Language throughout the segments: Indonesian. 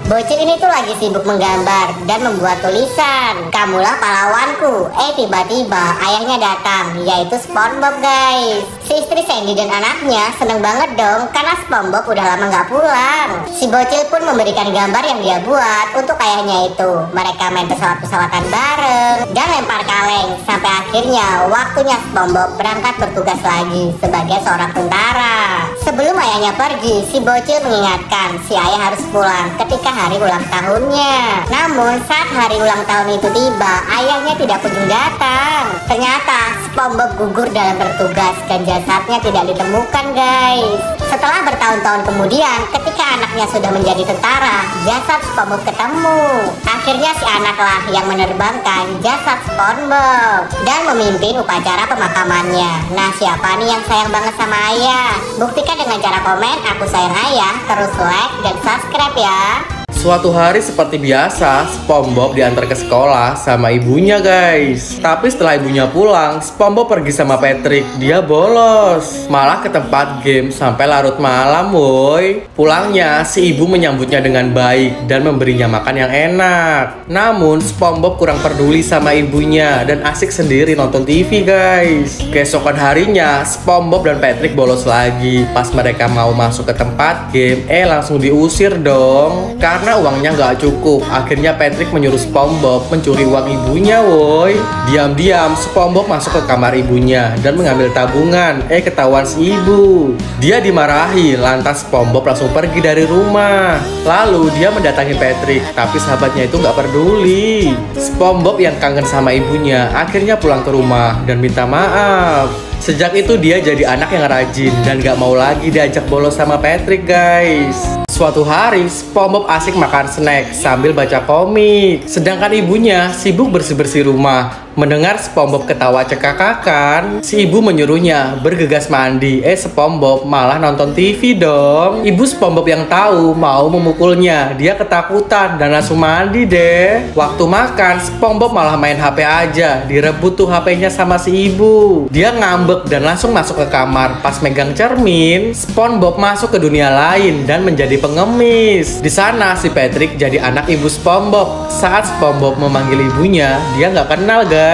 Bocil ini tuh lagi sibuk menggambar dan membuat tulisan. Kamulah pahlawanku. Tiba-tiba ayahnya datang, yaitu SpongeBob guys. Si istri Sandy dan anaknya seneng banget dong karena SpongeBob udah lama nggak pulang. Si bocil pun memberikan gambar yang dia buat untuk ayahnya itu. Mereka main pesawat-pesawatan bareng dan lempar kaleng sampai akhirnya waktunya SpongeBob berangkat bertugas lagi sebagai seorang tentara. Sebelum ayahnya pergi, si bocil mengingatkan si ayah harus pulang ketika hari ulang tahunnya. Namun saat hari ulang tahun itu tiba, ayahnya tidak kunjung datang. Ternyata SpongeBob gugur dalam bertugas dan jasadnya tidak ditemukan guys. Setelah bertahun-tahun kemudian, ketika anaknya sudah menjadi tentara, jasad SpongeBob ketemu. Akhirnya si anaklah yang menerbangkan jasad SpongeBob dan memimpin upacara pemakamannya. Nah, siapa nih yang sayang banget sama ayah? Buktikan dengan cara komen aku sayang ayah, terus like dan subscribe ya. Suatu hari seperti biasa, SpongeBob diantar ke sekolah sama ibunya guys. Tapi setelah ibunya pulang, SpongeBob pergi sama Patrick. Dia bolos, malah ke tempat game sampai larut malam woi. Pulangnya, si ibu menyambutnya dengan baik dan memberinya makan yang enak. Namun, SpongeBob kurang peduli sama ibunya dan asik sendiri nonton TV guys. Keesokan harinya, SpongeBob dan Patrick bolos lagi. Pas mereka mau masuk ke tempat game, langsung diusir dong. Karena uangnya nggak cukup. Akhirnya Patrick menyuruh SpongeBob mencuri uang ibunya woi. Diam-diam SpongeBob masuk ke kamar ibunya dan mengambil tabungan. Ketahuan si ibu. Dia dimarahi, lantas SpongeBob langsung pergi dari rumah. Lalu dia mendatangi Patrick, tapi sahabatnya itu nggak peduli. SpongeBob yang kangen sama ibunya akhirnya pulang ke rumah dan minta maaf. Sejak itu dia jadi anak yang rajin dan gak mau lagi diajak bolos sama Patrick guys. Suatu hari SpongeBob asik makan snack sambil baca komik. Sedangkan ibunya sibuk bersih-bersih rumah. Mendengar SpongeBob ketawa cekakakan, si ibu menyuruhnya bergegas mandi. SpongeBob malah nonton TV dong. Ibu SpongeBob yang tahu mau memukulnya. Dia ketakutan dan langsung mandi deh. Waktu makan, SpongeBob malah main HP aja. Direbut tuh HP-nya sama si ibu. Dia ngambek dan langsung masuk ke kamar. Pas megang cermin, SpongeBob masuk ke dunia lain dan menjadi pengemis. Di sana si Patrick jadi anak ibu SpongeBob. Saat SpongeBob memanggil ibunya, dia nggak kenal guys.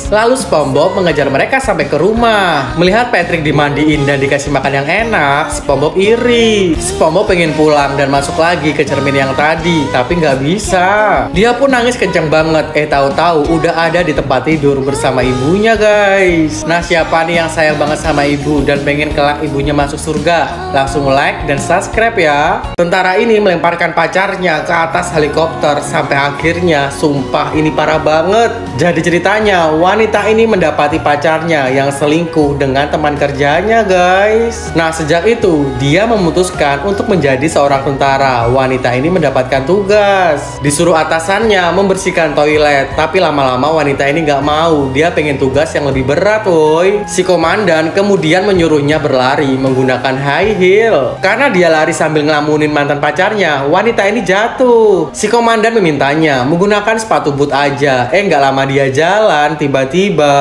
Lalu SpongeBob mengejar mereka sampai ke rumah. Melihat Patrick dimandiin dan dikasih makan yang enak, SpongeBob iri. SpongeBob pengen pulang dan masuk lagi ke cermin yang tadi, tapi nggak bisa. Dia pun nangis kenceng banget. Tahu-tahu udah ada di tempat tidur bersama ibunya guys. Nah, siapa nih yang sayang banget sama ibu dan pengen kelak ibunya masuk surga? Langsung like dan subscribe ya. Tentara ini melemparkan pacarnya ke atas helikopter sampai akhirnya, sumpah ini parah banget. Jadi ceritanya, wanita ini mendapati pacarnya yang selingkuh dengan teman kerjanya guys. Nah, sejak itu dia memutuskan untuk menjadi seorang tentara. Wanita ini mendapatkan tugas, disuruh atasannya membersihkan toilet. Tapi lama-lama wanita ini nggak mau. Dia pengen tugas yang lebih berat woi. Si komandan kemudian menyuruhnya berlari menggunakan high heel. Karena dia lari sambil ngelamunin mantan pacarnya, wanita ini jatuh. Si komandan memintanya menggunakan sepatu boot aja. Nggak lama dia jalan, tiba-tiba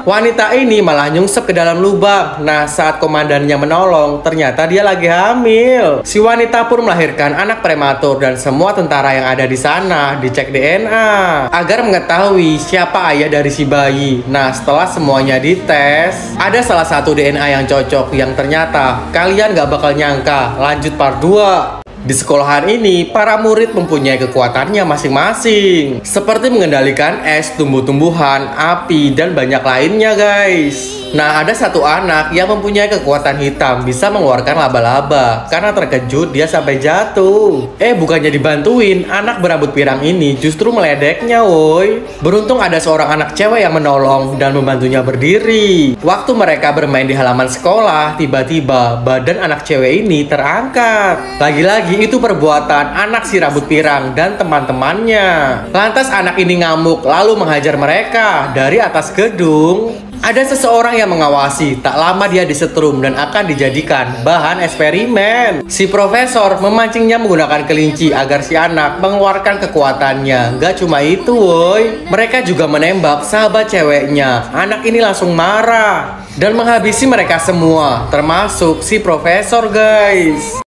wanita ini malah nyungsep ke dalam lubang. Nah, saat komandannya menolong, ternyata dia lagi hamil. Si wanita pun melahirkan anak prematur dan semua tentara yang ada di sana dicek DNA agar mengetahui siapa ayah dari si bayi. Nah, setelah semuanya dites, ada salah satu DNA yang cocok yang ternyata kalian gak bakal nyangka. Lanjut part 2. Di sekolahan ini, para murid mempunyai kekuatannya masing-masing. Seperti mengendalikan es, tumbuh-tumbuhan, api, dan banyak lainnya guys. Nah, ada satu anak yang mempunyai kekuatan hitam, bisa mengeluarkan laba-laba. Karena terkejut, dia sampai jatuh. Bukannya dibantuin, anak berambut pirang ini justru meledeknya woi. Beruntung ada seorang anak cewek yang menolong dan membantunya berdiri. Waktu mereka bermain di halaman sekolah, tiba-tiba badan anak cewek ini terangkat. Lagi-lagi itu perbuatan anak si rambut pirang dan teman-temannya. Lantas anak ini ngamuk lalu menghajar mereka dari atas gedung. Ada seseorang yang mengawasi. Tak lama dia disetrum dan akan dijadikan bahan eksperimen. Si profesor memancingnya menggunakan kelinci agar si anak mengeluarkan kekuatannya. Gak cuma itu woi, mereka juga menembak sahabat ceweknya. Anak ini langsung marah dan menghabisi mereka semua, termasuk si profesor guys.